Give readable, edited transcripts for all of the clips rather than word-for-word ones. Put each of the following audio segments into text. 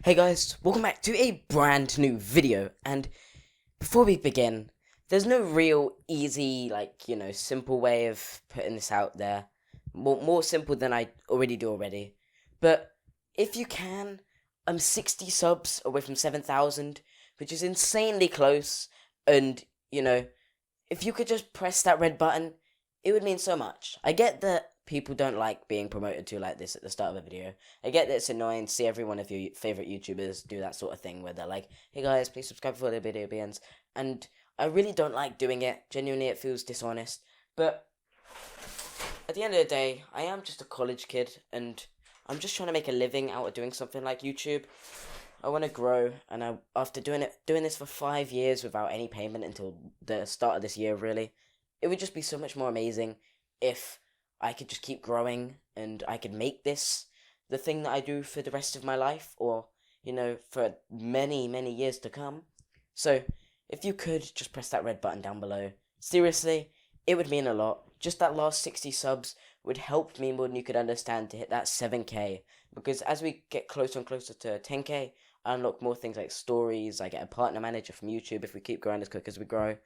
Hey guys, welcome back to a brand new video, and before we begin, there's no real easy, simple way of putting this out there. More simple than I already do already. But if you can, I'm 60 subs away from 7,000, which is insanely close, and, if you could just press that red button, it would mean so much. I get that people don't like being promoted to like this at the start of a video. I get that it's annoying to see every one of your favorite YouTubers do that sort of thing where they're like, hey guys, please subscribe before the video begins. And I really don't like doing it. Genuinely, it feels dishonest. But at the end of the day, I am just a college kid and I'm just trying to make a living out of doing something like YouTube. I want to grow, and after doing this for 5 years without any payment until the start of this year, really, it would just be so much more amazing if I could just keep growing and I could make this the thing that I do for the rest of my life, or, for many, many years to come. So, if you could just press that red button down below, seriously, it would mean a lot. Just that last 60 subs would help me more than you could understand to hit that 7k, because as we get closer and closer to 10k, I unlock more things like stories, I get a partner manager from YouTube if we keep growing as quick as we grow.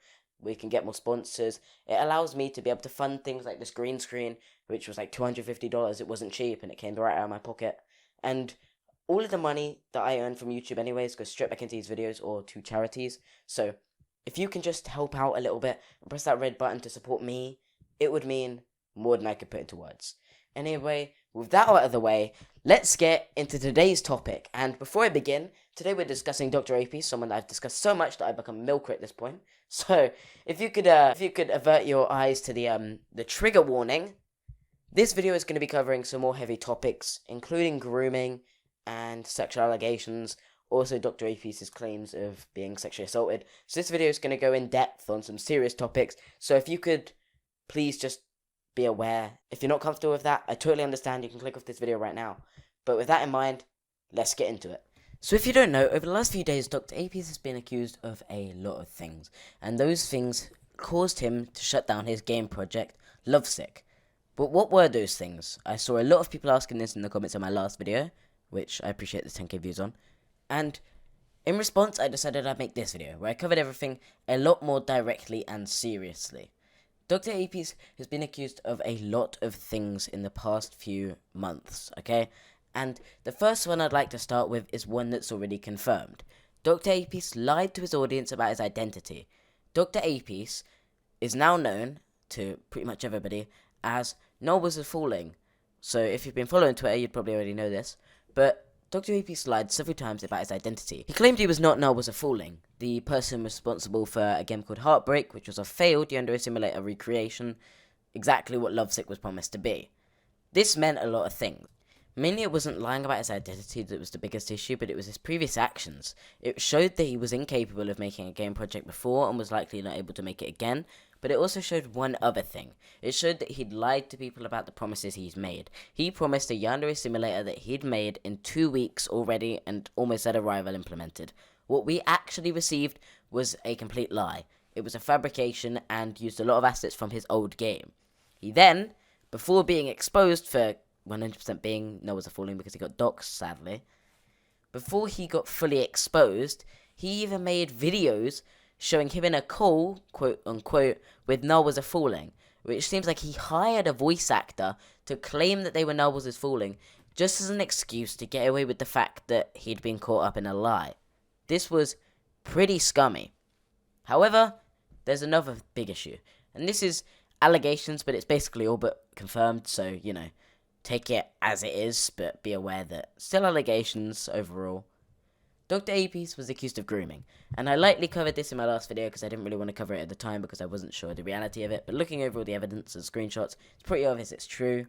We can get more sponsors. It allows me to be able to fund things like this green screen, which was like $250. It wasn't cheap, and it came right out of my pocket. And all of the money that I earn from YouTube anyways goes straight back into these videos or to charities. So if you can just help out a little bit and press that red button to support me, it would mean more than I could put into words. Anyway, with that out of the way, let's get into today's topic. And before I begin, today we're discussing DrApeis, someone that I've discussed so much that I've become a milker at this point. So, if you could avert your eyes to the trigger warning, this video is going to be covering some more heavy topics, including grooming and sexual allegations. Also, DrApeis' claims of being sexually assaulted. So this video is going to go in depth on some serious topics. So if you could please just be aware. If you're not comfortable with that, I totally understand. You can click off this video right now. But with that in mind, let's get into it. So if you don't know, over the last few days, DrApeis has been accused of a lot of things. And those things caused him to shut down his game project, Lovesick. But what were those things? I saw a lot of people asking this in the comments on my last video, which I appreciate the 10k views on. And in response, I decided I'd make this video, where I covered everything a lot more directly and seriously. DrApeis has been accused of a lot of things in the past few months, okay? And the first one I'd like to start with is one that's already confirmed. DrApeis lied to his audience about his identity. DrApeis is now known to pretty much everybody as Noel Was a Falling. So if you've been following Twitter, you'd probably already know this. But DrApeis lied several times about his identity. He claimed he was not Noel Was a Falling, the person responsible for a game called Heartbreak, which was a failed Yandere Simulator recreation, exactly what Lovesick was promised to be. This meant a lot of things. Mainly it wasn't lying about his identity that was the biggest issue, but it was his previous actions. It showed that he was incapable of making a game project before and was likely not able to make it again, but it also showed one other thing. It showed that he'd lied to people about the promises he's made. He promised a Yandere Simulator that he'd made in 2 weeks already and almost had a rival implemented. What we actually received was a complete lie. It was a fabrication and used a lot of assets from his old game. He then, before being exposed for 100% being Noel Was a Falling because he got doxxed, sadly, before he got fully exposed, he even made videos showing him in a call, quote unquote, with Noel Was a Falling, which seems like he hired a voice actor to claim that they were Noel Was a Falling just as an excuse to get away with the fact that he'd been caught up in a lie. This was pretty scummy. However, there's another big issue, and this is allegations, but it's basically all but confirmed, so, take it as it is, but be aware that still allegations overall. DrApeis was accused of grooming, and I lightly covered this in my last video because I didn't really want to cover it at the time because I wasn't sure the reality of it, but looking over all the evidence and screenshots, it's pretty obvious it's true.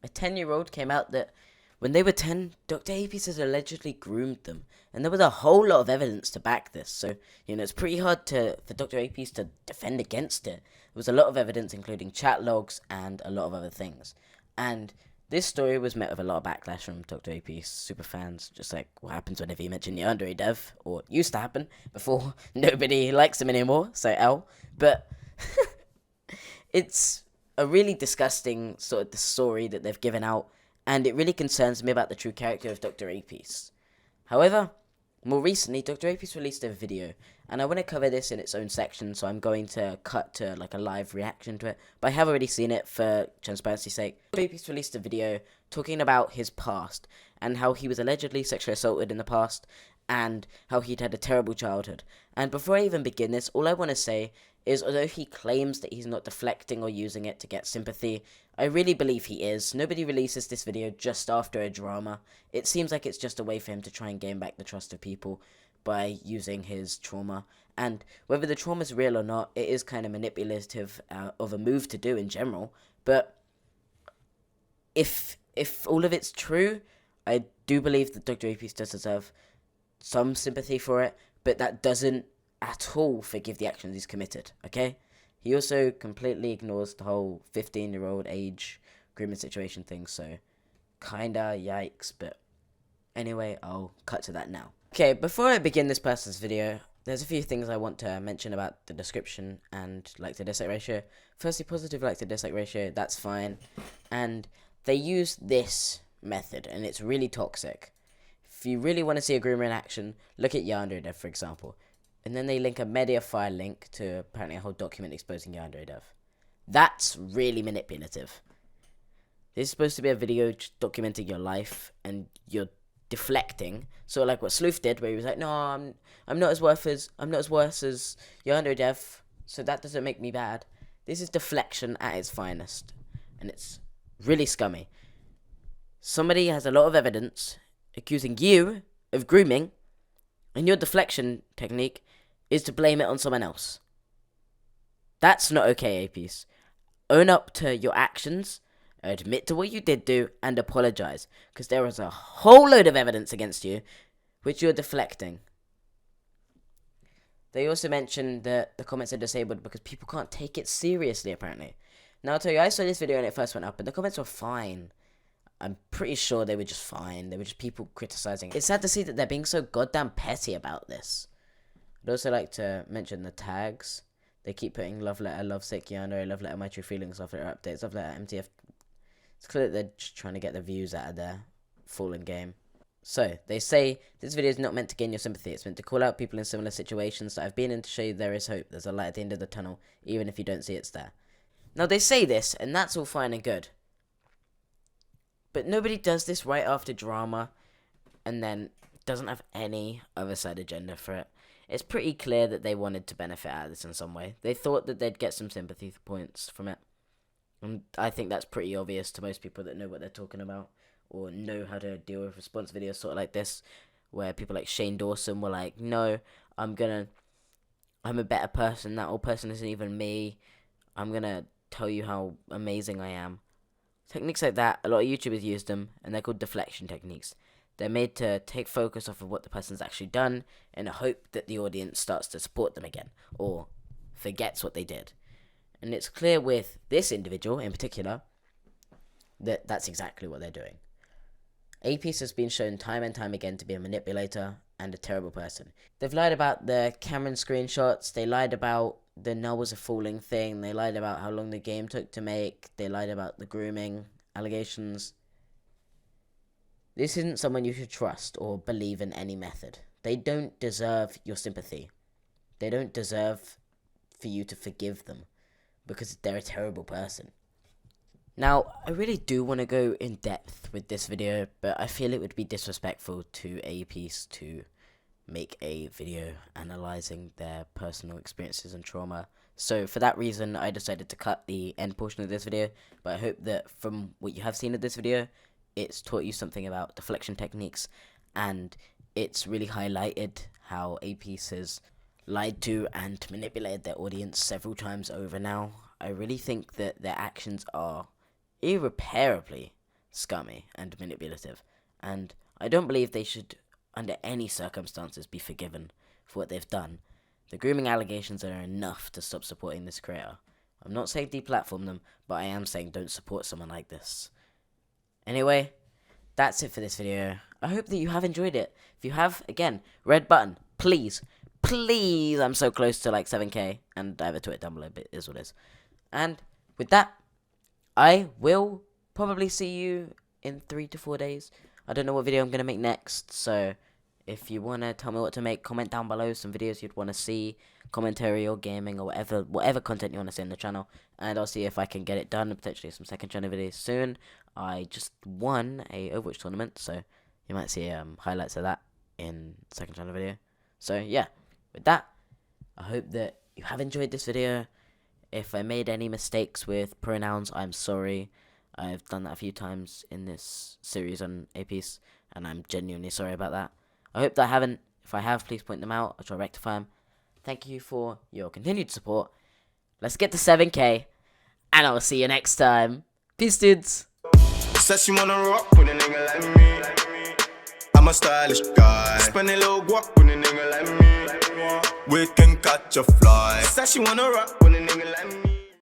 A 10-year-old came out that when they were 10, DrApeis had allegedly groomed them, and there was a whole lot of evidence to back this, so, it's pretty hard for DrApeis to defend against it. There was a lot of evidence, including chat logs and a lot of other things, and this story was met with a lot of backlash from DrApeis superfans, just like what happens whenever you mention Yandere dev, or used to happen before nobody likes him anymore, so L. But it's a really disgusting sort of the story that they've given out, and it really concerns me about the true character of DrApeis. However, more recently, DrApeis released a video, and I want to cover this in its own section, so I'm going to cut to like a live reaction to it, but I have already seen it for transparency's sake. DrApeis released a video talking about his past, and how he was allegedly sexually assaulted in the past, and how he'd had a terrible childhood. And before I even begin this, all I want to say is, although he claims that he's not deflecting or using it to get sympathy, I really believe he is. Nobody releases this video just after a drama. It seems like it's just a way for him to try and gain back the trust of people by using his trauma. And whether the trauma is real or not, it is kind of manipulative of a move to do in general. But if all of it's true, I do believe that DrApeis does deserve some sympathy for it, but that doesn't at all forgive the actions he's committed, okay? He also completely ignores the whole 15-year-old age grooming situation thing, so kinda yikes, but anyway, I'll cut to that now. Okay, before I begin this person's video, there's a few things I want to mention about the description and like to dislike ratio. Firstly, positive like to dislike ratio, that's fine, and they use this method, and it's really toxic. If you really want to see a groomer in action, look at DrApeis, for example. And then they link a media file link to apparently a whole document exposing DrApeis. That's really manipulative. This is supposed to be a video documenting your life, and you're deflecting. So like what Sleuth did, where he was like, "No, I'm not as worse as DrApeis, so that doesn't make me bad." This is deflection at its finest, and it's really scummy. Somebody has a lot of evidence accusing you of grooming, and your deflection technique is to blame it on someone else. That's not okay, DrApeis. Own up to your actions, admit to what you did do, and apologize, because there is a whole load of evidence against you, which you're deflecting. They also mentioned that the comments are disabled because people can't take it seriously, apparently. Now, I'll tell you, I saw this video when it first went up, and the comments were fine. I'm pretty sure they were just fine. They were just people criticizing. It's sad to see that they're being so goddamn petty about this. I'd also like to mention the tags. They keep putting love letter, love sick Yandere, love letter, my true feelings, love letter updates, love letter, MTF. It's clear that they're just trying to get the views out of their fallen game. So, they say, this video is not meant to gain your sympathy. It's meant to call out people in similar situations that I've been in to show you there is hope. There's a light at the end of the tunnel, even if you don't see it's there. Now, they say this, and that's all fine and good. But nobody does this right after drama, and then doesn't have any other side agenda for it. It's pretty clear that they wanted to benefit out of this in some way. They thought that they'd get some sympathy points from it. And I think that's pretty obvious to most people that know what they're talking about, or know how to deal with response videos sort of like this, where people like Shane Dawson were like, "No, I'm a better person. That old person isn't even me. I'm gonna tell you how amazing I am." Techniques like that, a lot of YouTubers use them, and they're called deflection techniques. They're made to take focus off of what the person's actually done in a hope that the audience starts to support them again, or forgets what they did. And it's clear with this individual in particular that that's exactly what they're doing. DrApeis has been shown time and time again to be a manipulator and a terrible person. They've lied about the Cameron screenshots, they lied about the null was a falling thing, they lied about how long the game took to make, they lied about the grooming allegations. This isn't someone you should trust or believe in any method. They don't deserve your sympathy. They don't deserve for you to forgive them, because they're a terrible person. Now, I really do want to go in depth with this video, but I feel it would be disrespectful to DrApeis to make a video analysing their personal experiences and trauma. So for that reason, I decided to cut the end portion of this video, but I hope that from what you have seen of this video, it's taught you something about deflection techniques, and it's really highlighted how DrApeis has lied to and manipulated their audience several times over now. I really think that their actions are irreparably scummy and manipulative, and I don't believe they should, under any circumstances, be forgiven for what they've done. The grooming allegations are enough to stop supporting this creator. I'm not saying deplatform them, but I am saying don't support someone like this. Anyway, that's it for this video. I hope that you have enjoyed it. If you have, again, red button, please, I'm so close to like 7k, and I have a Twitter down below, but it is what it is. And with that, I will probably see you in 3 to 4 days. I don't know what video I'm going to make next, so if you want to tell me what to make, comment down below some videos you'd want to see, commentary or gaming or whatever content you want to see on the channel, and I'll see if I can get it done, potentially some second channel videos soon. I just won a Overwatch tournament, so you might see highlights of that in second channel video. So yeah, with that, I hope that you have enjoyed this video. If I made any mistakes with pronouns, I'm sorry. I've done that a few times in this series on DrApeis, and I'm genuinely sorry about that. I hope that I haven't. If I have, please point them out. I'll try to rectify them. Thank you for your continued support. Let's get to 7K, and I'll see you next time. Peace, dudes. Says she wanna rock with a nigga like me. I'm a stylish guy. Spend a little guap with a nigga like me. We can catch a fly. Says she wanna rock with a nigga like me.